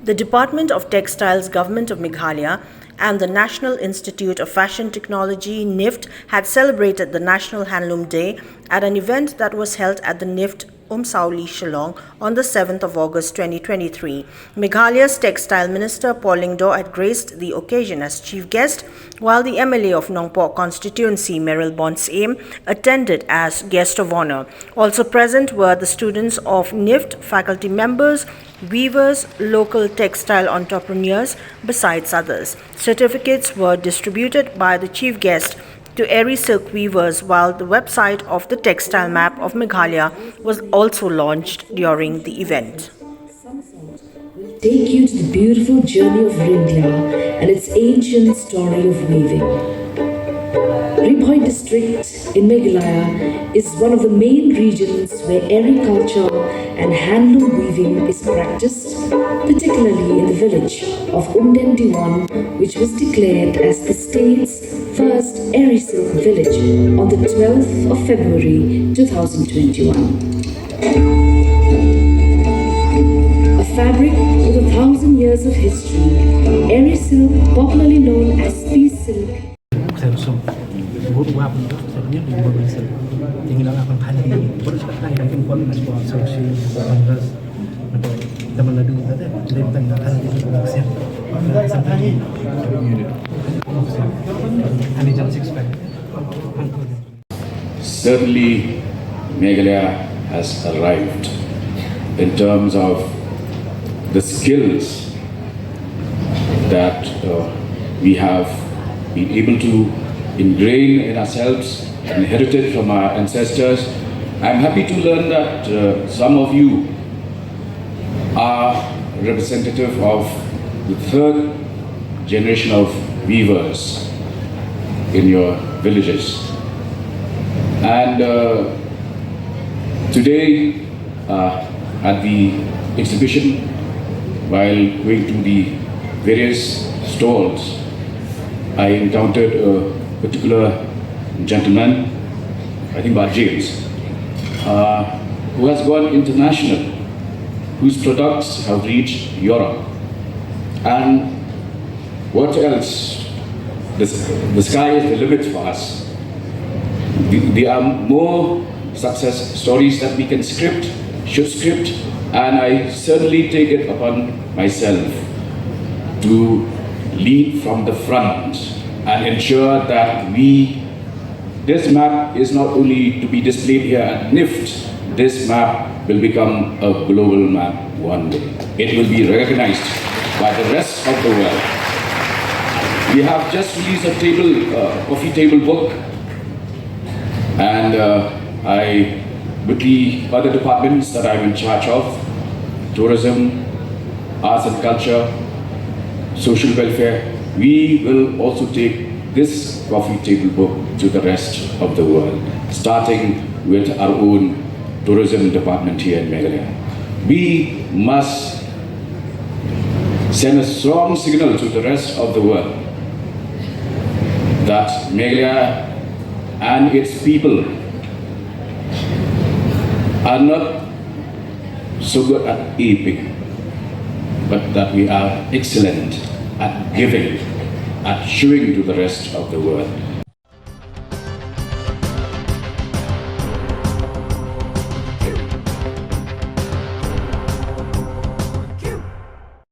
The Department of Textiles, Government of Meghalaya, and the National Institute of Fashion Technology, NIFT, had celebrated the National Handloom Day at an event that was held at the NIFT Umsawli, Shillong on the 7th of August 2023. Meghalaya's Textile Minister Lyngdoh had graced the occasion as chief guest, while the MLA of Nongpoh Constituency, Mayral Born Syiem, attended as guest of honor. Also present were the students of NIFT, faculty members, weavers, local textile entrepreneurs, besides others. Certificates were distributed by the chief guest to Airy Silk weavers, while the website of the Textile Map of Meghalaya was also launched during the event. Take you to the beautiful journey of Lyngdoh and its ancient story of weaving. Mayral district in Meghalaya is one of the main regions where airy culture and handloom weaving is practiced, particularly in the village of Umsawli, which was declared as the state's first airy silk village on the 12th of February 2021. A fabric with 1,000 years of history, airy silk, popularly known as piece silk, Certainly, Meghalaya has arrived in terms of the skills that we have been able to ingrain in ourselves, inherited from our ancestors. I'm happy to learn that some of you are representative of the third generation of weavers in your villages. And today at the exhibition, while going to the various stalls, I encountered a particular gentleman, I think about James, who has gone international, whose products have reached Europe. And what else? The sky is the limit for us. There are more success stories that we can should script, and I certainly take it upon myself to lead from the front and ensure that this map is not only to be displayed here at NIFT, this map will become a global map one day. It will be recognized by the rest of the world. We have just released a coffee table book, and with the other departments that I'm in charge of, tourism, arts and culture, social welfare, we will also take this coffee table book to the rest of the world, starting with our own tourism department here in Meghalaya. We must send a strong signal to the rest of the world that Meghalaya and its people are not so good at aping, but that we are excellent at giving, at showing to the rest of the world.